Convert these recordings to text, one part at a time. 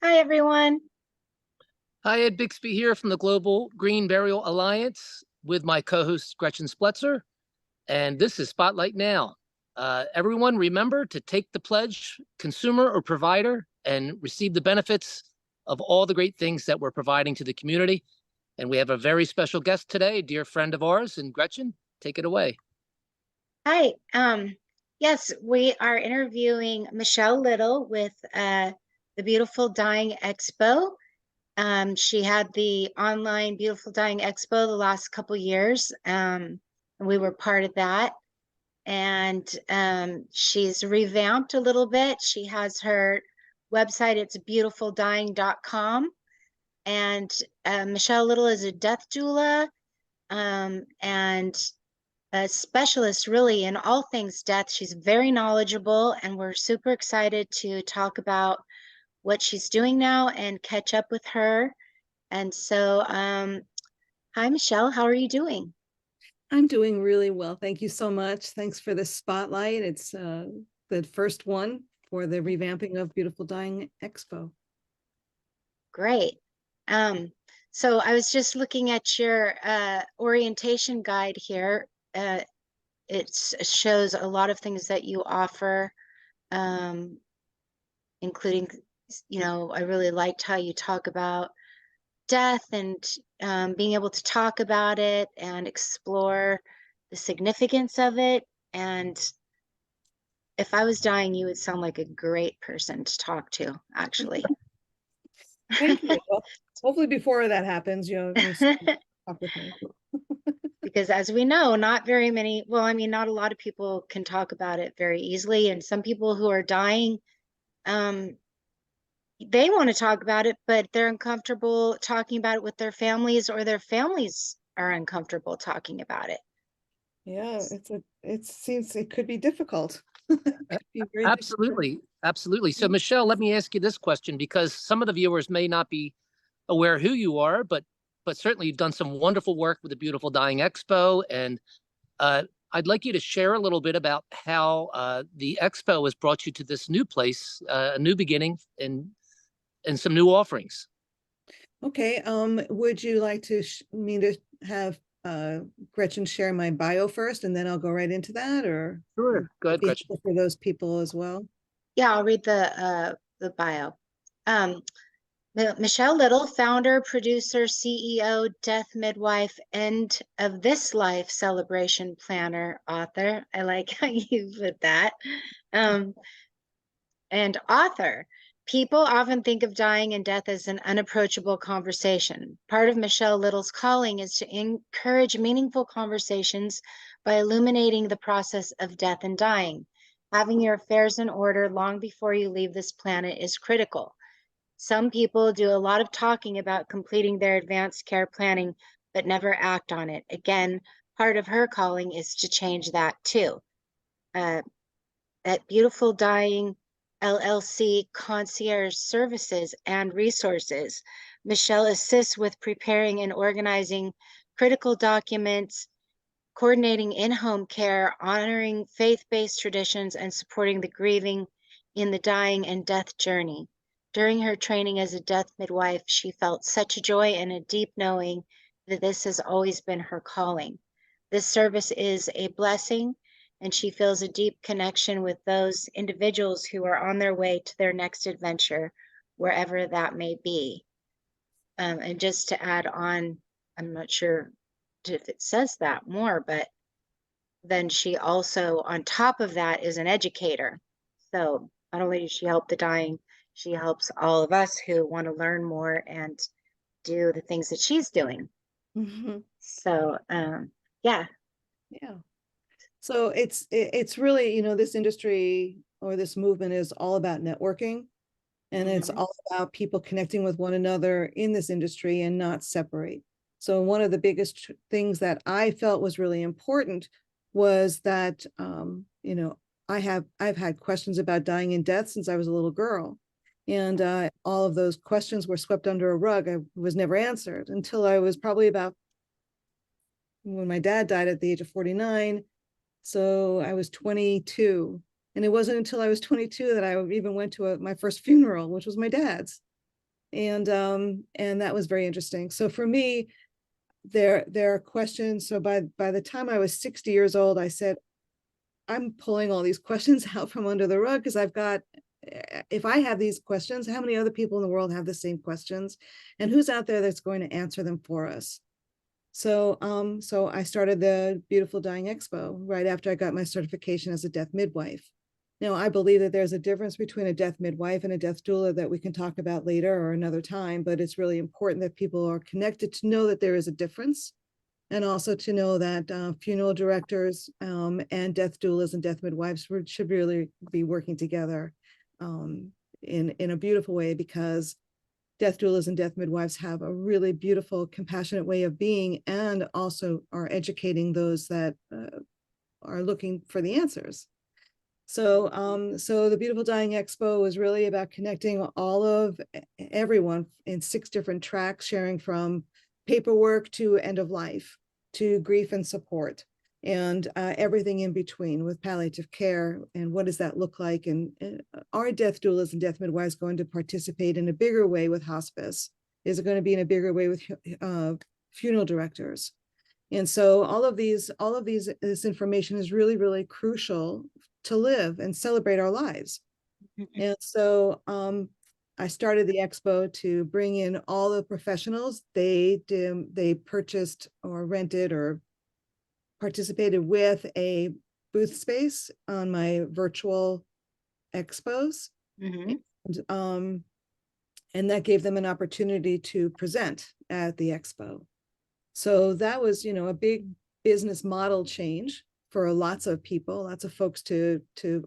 Hi, everyone. Hi, Ed Bixby here from the Global Green Burial Alliance with my co-host Gretchen Spletzer, and this is Spotlight Now. Everyone remember to take the pledge, consumer or provider, and receive the benefits of all the great things that we're providing to the community. And we have a very special guest today, a dear friend of ours, and Gretchen, take it away. Hi. Yes, we are interviewing Michele Little with the Beautiful Dying Expo. She had the online Beautiful Dying Expo the last couple years, and we were part of that. And she's revamped a little bit. She has her website, it's beautifuldying.com. And Michele Little is a death doula, and a specialist really in all things death. She's very knowledgeable, and we're super excited to talk about what she's doing now and catch up with her. And so, hi, Michele, how are you doing? I'm doing really well. Thank you so much. Thanks for this spotlight. It's the first one for the revamping of Beautiful Dying Expo. Great. So I was just looking at your orientation guide here. It shows a lot of things that you offer, including, I really liked how you talk about death and being able to talk about it and explore the significance of it. And if I was dying, you would sound like a great person to talk to, actually. Thank you. Well, hopefully before that happens, you'll talk with me. Because as we know, not very many, well, I mean, not a lot of people can talk about it very easily. And some people who are dying, they want to talk about it, but they're uncomfortable talking about it with their families, or their families are uncomfortable talking about it. Yeah, it seems it could be difficult. Absolutely. Absolutely. So, Michele, let me ask you this question, because some of the viewers may not be aware who you are, but certainly you've done some wonderful work with the Beautiful Dying Expo, and I'd like you to share a little bit about how the expo has brought you to this new place, a new beginning, and some new offerings. Okay. Would you like me to have Gretchen share my bio first, and then I'll go right into that, or Sure. Go ahead, Gretchen. for those people as well? Yeah, I'll read the bio. Michele Little, founder, producer, CEO, death midwife, end of this life celebration planner, author. I like how you put that. And author. People often think of dying and death as an unapproachable conversation. Part of Michele Little's calling is to encourage meaningful conversations by illuminating the process of death and dying. Having your affairs in order long before you leave this planet is critical. Some people do a lot of talking about completing their advanced care planning, but never act on it. Again, part of her calling is to change that too. At Beautiful Dying LLC, Concierge Services and Resources, Michele assists with preparing and organizing critical documents, coordinating in-home care, honoring faith-based traditions, and supporting the grieving in the dying and death journey. During her training as a death midwife, she felt such a joy and a deep knowing that this has always been her calling. This service is a blessing, and she feels a deep connection with those individuals who are on their way to their next adventure, wherever that may be. And just to add on, I'm not sure if it says that more, but then she also, on top of that, is an educator. So not only does she help the dying, she helps all of us who want to learn more and do the things that she's doing. Mm-hmm. So, yeah. Yeah. So it's really, this industry or this movement is all about networking, and it's all about people connecting with one another in this industry and not separate. So one of the biggest things that I felt was really important was that, I've had questions about dying and death since I was a little girl. And all of those questions were swept under a rug. I was never answered until I was probably about when my dad died at the age of 49. So I was 22. And it wasn't until I was 22 that I even went to my first funeral, which was my dad's. And that was very interesting. So for me, there are questions. So by the time I was 60 years old, I said, I'm pulling all these questions out from under the rug, because I've got, if I have these questions, how many other people in the world have the same questions, and who's out there that's going to answer them for us? So so I started the Beautiful Dying Expo right after I got my certification as a death midwife. Now, I believe that there's a difference between a death midwife and a death doula that we can talk about later or another time, but it's really important that people are connected to know that there is a difference, and also to know that funeral directors and death doulas and death midwives should really be working together in a beautiful way, because death doulas and death midwives have a really beautiful, compassionate way of being, and also are educating those that are looking for the answers. So, so the Beautiful Dying Expo was really about connecting all of everyone in 6 different tracks, sharing from paperwork to end of life, to grief and support, and everything in between with palliative care. And what does that look like? And are death doulas and death midwives going to participate in a bigger way with hospice? Is it going to be in a bigger way with funeral directors? And so all of this information is really, really crucial to live and celebrate our lives. And so I started the expo to bring in all the professionals. They purchased or rented or participated with a booth space on my virtual expos. And that gave them an opportunity to present at the expo. So that was, a big business model change for lots of people, lots of folks to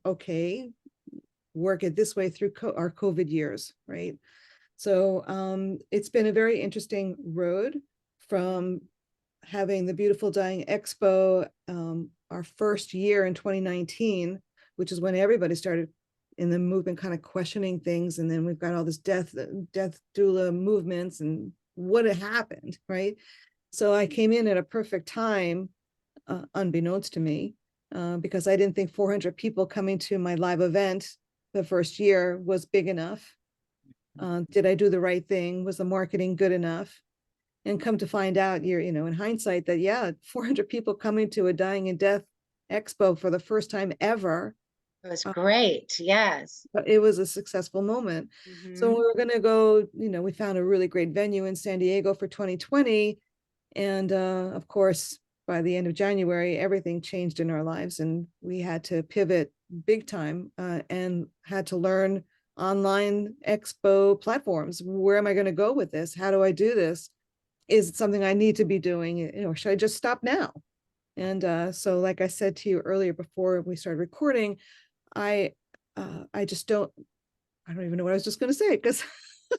okay, work it this way through our COVID years, right? So it's been a very interesting road from having the Beautiful Dying Expo, our first year in 2019, which is when everybody started in the movement kind of questioning things. And then we've got all this death doula movements and what had happened, right? So I came in at a perfect time, unbeknownst to me, because I didn't think 400 people coming to my live event the first year was big enough. Did I do the right thing? Was the marketing good enough? And come to find out, in hindsight, that yeah, 400 people coming to a dying and death expo for the first time ever. It was great. Yes. But it was a successful moment. So we were going to go, we found a really great venue in San Diego for 2020. And of course, by the end of January, everything changed in our lives, and we had to pivot big time and had to learn online expo platforms. Where am I going to go with this? How do I do this? Is it something I need to be doing, or should I just stop now? And so, like I said to you earlier before we started recording, I just don't even know what I was just going to say, because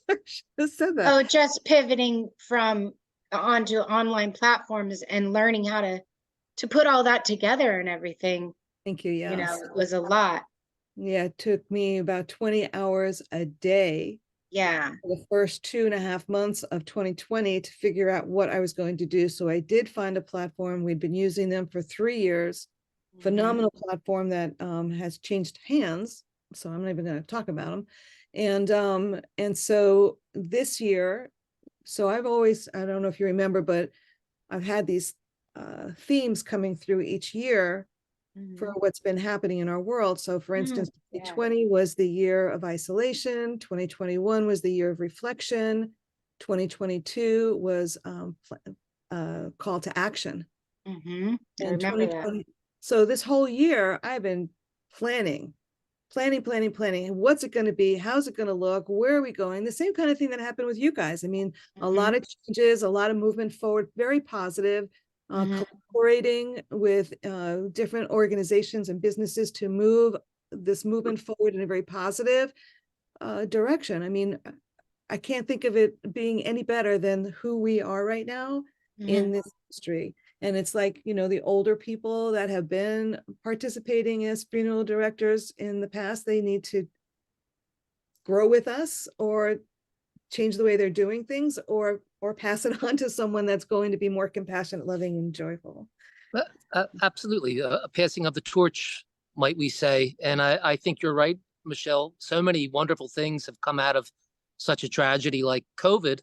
I should have said that. Oh, just pivoting from onto online platforms and learning how to put all that together and everything. Thank you. Yeah, It was a lot. Yeah, it took me about 20 hours a day. Yeah. For the first 2.5 months of 2020 to figure out what I was going to do. So I did find a platform. We'd been using them for 3 years. Phenomenal platform that has changed hands. So I'm not even going to talk about them. And so this year, so I've always, I don't know if you remember, but I've had these themes coming through each year for what's been happening in our world. So for instance, 2020 was the year of isolation. 2021 was the year of reflection. 2022 was call to action. I And remember that. So this whole year I've been planning. What's it going to be? How's it going to look? Where are we going? The same kind of thing that happened with you guys. I mean, a lot of changes, a lot of movement forward, very positive, collaborating with different organizations and businesses to move this movement forward in a very positive direction. I mean, I can't think of it being any better than who we are right now in this industry. And it's like, the older people that have been participating as funeral directors in the past, they need to grow with us or change the way they're doing things, or pass it on to someone that's going to be more compassionate, loving, and joyful. Absolutely. A passing of the torch, might we say. And I think you're right, Michelle. So many wonderful things have come out of such a tragedy like COVID.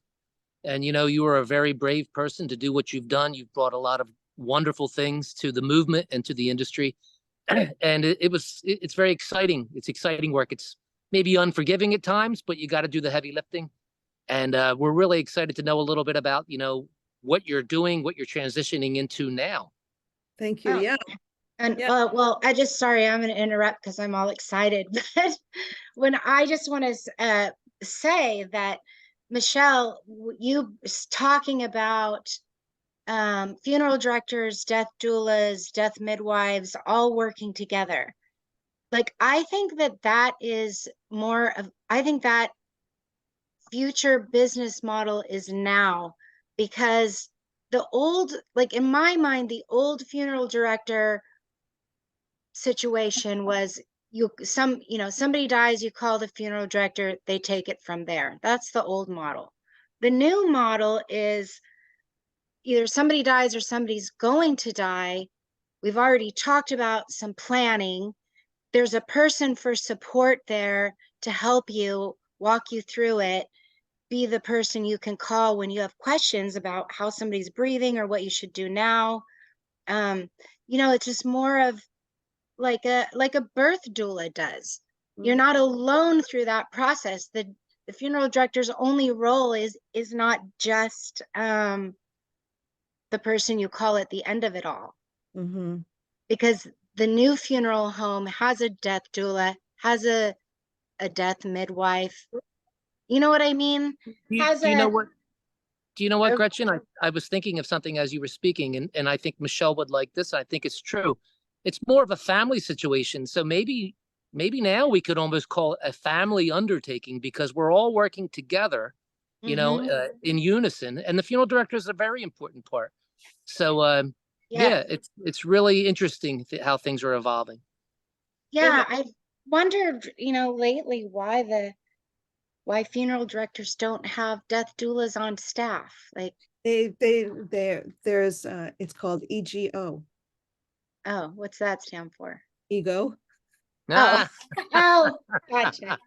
And, you know, you were a very brave person to do what you've done. You've brought a lot of wonderful things to the movement and to the industry. And it's very exciting. It's exciting work. It's maybe unforgiving at times, but you got to do the heavy lifting. And we're really excited to know a little bit about, you know, what you're doing, what you're transitioning into now. Thank you. Oh, Yeah. and Yeah. well, sorry, I'm going to interrupt because I'm all excited. But when I just want to say that, Michele, you talking about funeral directors, death doulas, death midwives, all working together. Like, I think that is more of, I think that future business model is now, because the old, like in my mind, the old funeral director situation was somebody dies, you call the funeral director, they take it from there. That's the old model. The new model is either somebody dies or somebody's going to die. We've already talked about some planning. There's a person for support there to help you, walk you through it, be the person you can call when you have questions about how somebody's breathing or what you should do now. It's just more of like a birth doula does. You're not alone through that process. The funeral director's only role is not just the person you call at the end of it all. Mm-hmm. Because the new funeral home has a death doula, has a death midwife. You know what I mean? Do you know what? Do you know what, Gretchen? I was thinking of something as you were speaking, and I think Michele would like this. I think it's true. It's more of a family situation. So maybe now we could almost call it a family undertaking, because we're all working together, you know, in unison. And the funeral director is a very important part. So yeah, it's really interesting how things are evolving. Yeah, I've wondered, lately why funeral directors don't have death doulas on staff. Like there's it's called EGO. Oh, what's that stand for? Ego. Oh, oh, gotcha.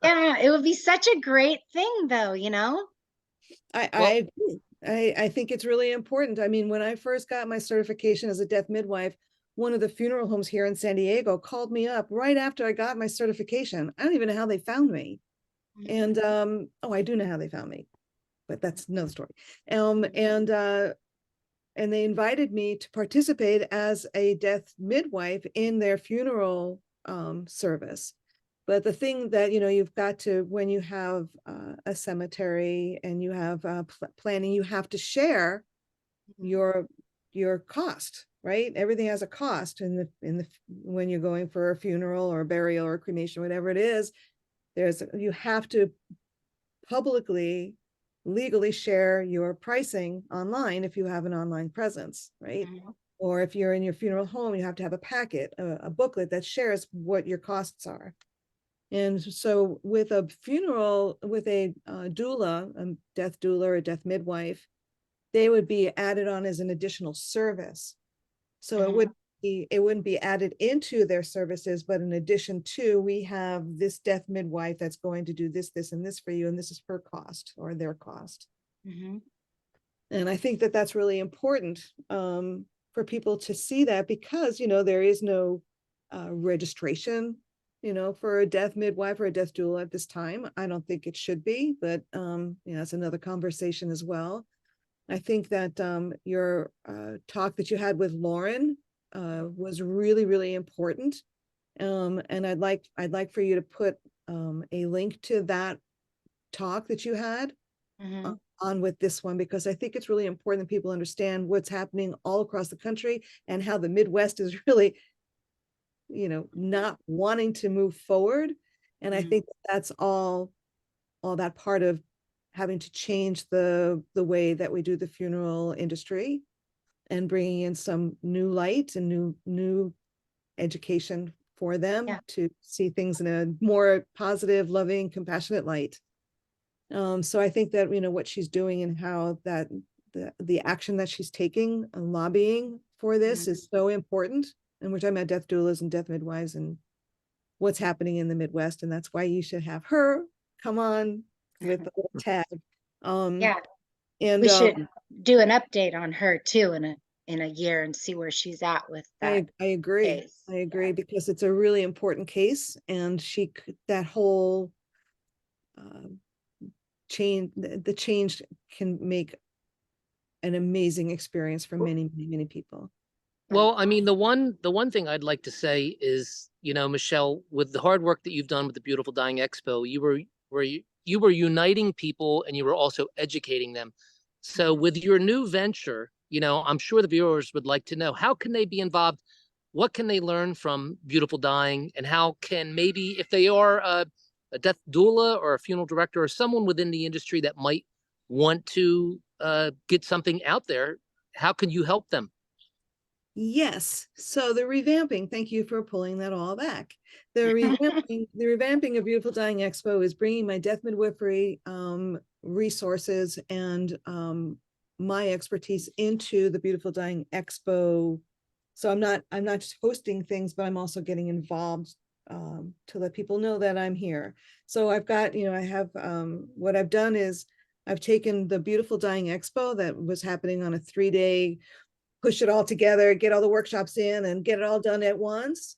Yeah, it would be such a great thing though, I think it's really important. I mean, when I first got my certification as a death midwife, one of the funeral homes here in San Diego called me up right after I got my certification. I don't even know how they found me. And I do know how they found me, but that's another story. And they invited me to participate as a death midwife in their funeral service. But the thing that, you've got to, when you have a cemetery and you have planning, you have to share your cost, right? Everything has a cost when you're going for a funeral or a burial or a cremation, whatever it is, you have to publicly, legally share your pricing online if you have an online presence, right? Or if you're in your funeral home, you have to have a packet, a booklet that shares what your costs are. And so with a funeral, with a doula, a death doula or a death midwife, they would be added on as an additional service. So it wouldn't be added into their services, but in addition to, we have this death midwife that's going to do this, this, and this for you, and this is her cost or their cost. And I think that that's really important for people to see that, because, there is no registration, for a death midwife or a death doula at this time. I don't think it should be, but it's another conversation as well. I think that your talk that you had with Lauren was really, really important. And I'd like for you to put a link to that talk that you had on with this one, because I think it's really important that people understand what's happening all across the country and how the Midwest is really, not wanting to move forward. And I think that's all that part of having to change the way that we do the funeral industry and bringing in some new light and new education for them to see things in a more positive, loving, compassionate light. So I think that, what she's doing and how that the action that she's taking and lobbying for this is so important. And we're talking about death doulas and death midwives and what's happening in the Midwest. And that's why you should have her come on with the little tag. Yeah, And we should do an update on her too in a year and see where she's at with that I agree. case. I agree, because it's a really important case, and that whole change, the change can make an amazing experience for many, many, many people. Well, I mean, the one thing I'd like to say is, Michelle, with the hard work that you've done with the Beautiful Dying Expo, you were uniting people and you were also educating them. So with your new venture, I'm sure the viewers would like to know, how can they be involved? What can they learn from Beautiful Dying? And how can, maybe if they are a death doula or a funeral director or someone within the industry that might want to get something out there, how can you help them? Yes. So the revamping, thank you for pulling that all back. The revamping of Beautiful Dying Expo is bringing my death midwifery resources and my expertise into the Beautiful Dying Expo. So I'm not just hosting things, but I'm also getting involved to let people know that I'm here. So I've got, I have, what I've done is I've taken the Beautiful Dying Expo that was happening on a 3-day, push it all together, get all the workshops in and get it all done at once,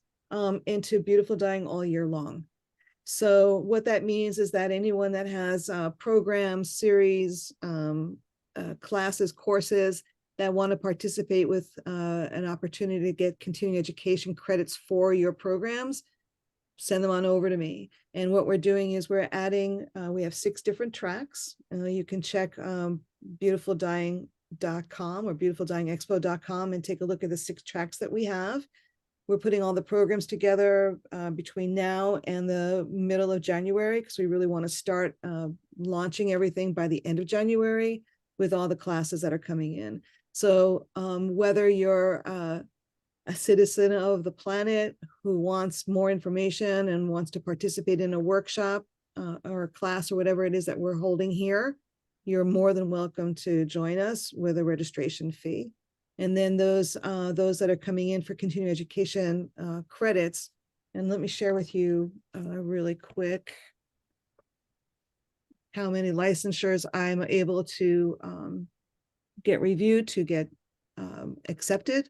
into Beautiful Dying all year long. So what that means is that anyone that has programs, series, classes, courses that want to participate with an opportunity to get continuing education credits for your programs, send them on over to me. And what we're doing is we're adding, we have 6 different tracks. You can check beautifuldying.com or beautifuldyingexpo.com and take a look at the 6 tracks that we have. We're putting all the programs together between now and the middle of January, because we really want to start launching everything by the end of January with all the classes that are coming in. So whether you're a citizen of the planet who wants more information and wants to participate in a workshop or a class or whatever it is that we're holding here, you're more than welcome to join us with a registration fee. And then those that are coming in for continuing education credits, and let me share with you really quick how many licensures I'm able to get reviewed, to get accepted.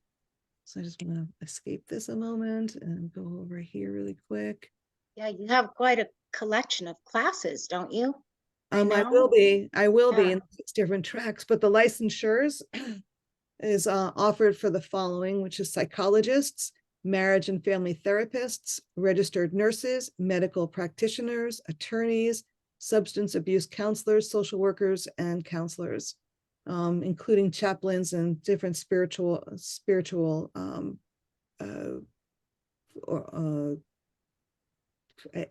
So I just want to escape this a moment and go over here really quick. Yeah, you have quite a collection of classes, don't you? I will be in 6 different tracks, but the licensures is offered for the following, which is psychologists, marriage and family therapists, registered nurses, medical practitioners, attorneys, substance abuse counselors, social workers, and counselors, including chaplains and different spiritual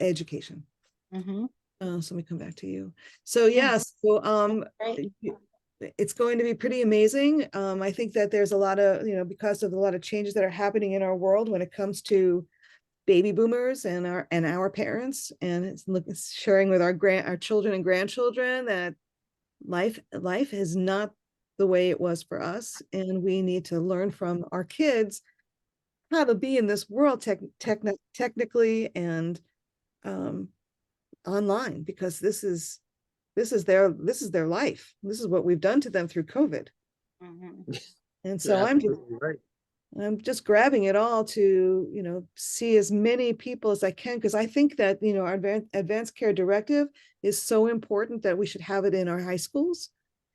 education. Mm-hmm. So let me come back to you. So yes, so it's going to be pretty amazing. I think that there's a lot of, because of a lot of changes that are happening in our world when it comes to baby boomers and our parents, and it's sharing with our children and grandchildren that life is not the way it was for us, and we need to learn from our kids how to be in this world technically and online, because this is their life. This is what we've done to them through COVID. Mm-hmm. And so I'm just grabbing it all to, see as many people as I can, because I think that, our advanced care directive is so important that we should have it in our high schools,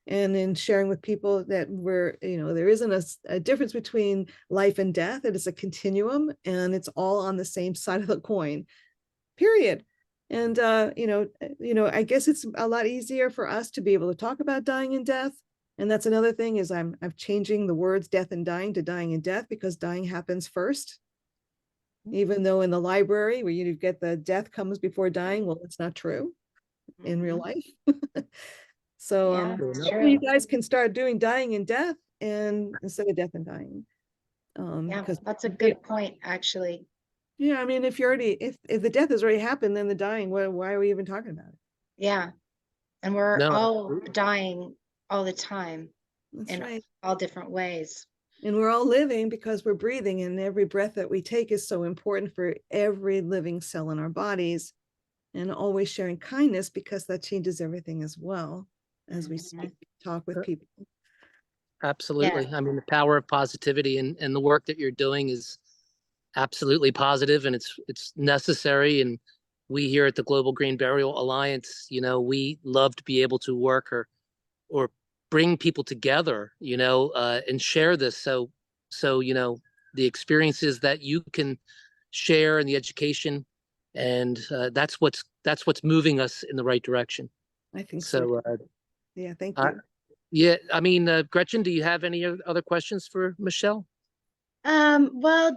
and in sharing with people that there isn't a difference between life and death. It is a continuum, and it's all on the same side of the coin, period. And, I guess it's a lot easier for us to be able to talk about dying and death. And that's another thing, is I'm changing the words death and dying to dying and death, because dying happens first. Even though in the library where you get the death comes before dying, well, it's not true in real life. So you guys can start doing dying and death instead of death and dying. Because that's a good point, actually. Yeah, I mean, if the death has already happened, then the dying, why are we even talking about it? Yeah. And we're all dying all the time. That's in right. all different ways. And we're all living because we're breathing, and every breath that we take is so important for every living cell in our bodies. And always sharing kindness, because that changes everything as well as we speak, talk with people. Absolutely. I mean, the power of positivity and the work that you're doing is absolutely positive, and it's necessary. And we here at the Global Green Burial Alliance, we love to be able to work or bring people together, and share this. So, the experiences that you can share and the education, and that's what's moving us in the right direction. I think so. Yeah, thank you. Yeah, I mean, Gretchen, do you have any other questions for Michele? Well,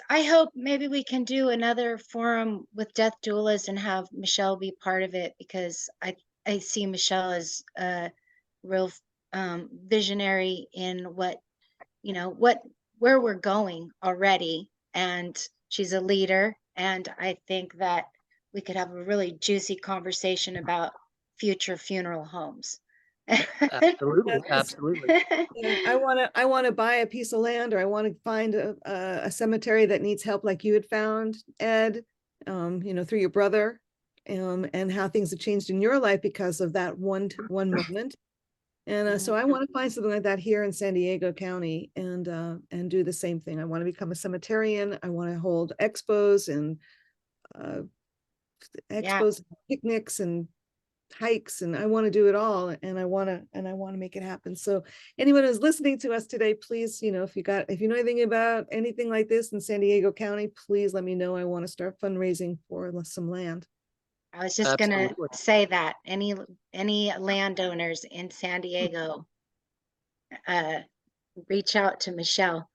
I hope maybe we can do another forum with death doulas and have Michele be part of it, because I see Michele as a real visionary in where we're going already, and she's a leader, and I think that we could have a really juicy conversation about future funeral homes. Absolutely, absolutely. Yeah, I want to buy a piece of land, or I want to find a cemetery that needs help, like you had found, Ed, through your brother, and how things have changed in your life because of that one moment. And so I want to find something like that here in San Diego County, and do the same thing. I want to become a cemeterian. I want to hold expos and picnics and hikes, and I want to do it all, and I want to make it happen. So anyone who's listening to us today, please, if you know anything about anything like this in San Diego County, please let me know. I want to start fundraising for some land. I was just gonna say that any landowners in San Diego, reach out to Michele.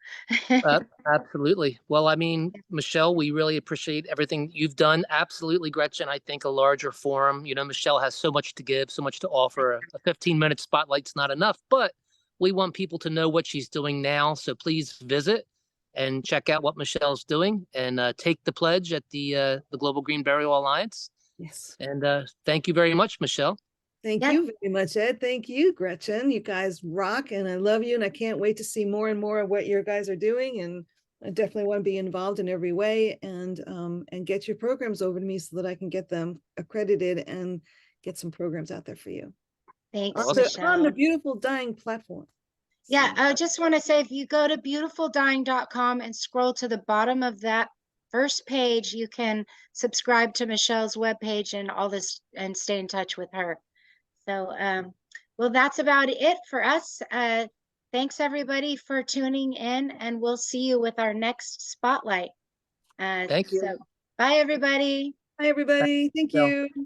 Absolutely. Well, I mean, Michele, we really appreciate everything you've done. Absolutely, Gretchen. I think a larger forum, Michele has so much to give, so much to offer. A 15-minute spotlight's not enough, but we want people to know what she's doing now. So please visit and check out what Michelle's doing, and take the pledge at the Global Green Burial Alliance. Yes. And thank you very much, Michele. Thank you very much, Ed. Thank you, Gretchen. You guys rock, and I love you, and I can't wait to see more and more of what your guys are doing. And I definitely want to be involved in every way, and get your programs over to me so that I can get them accredited and get some programs out there for you. Thanks, Michele. On the Beautiful Dying platform. Yeah, I just want to say, if you go to beautifuldying.com and scroll to the bottom of that first page, you can subscribe to Michele's webpage and all this, and stay in touch with her. So, well, that's about it for us. Thanks everybody for tuning in, and we'll see you with our next spotlight. Thank you. So, bye everybody. Bye everybody. Thank you.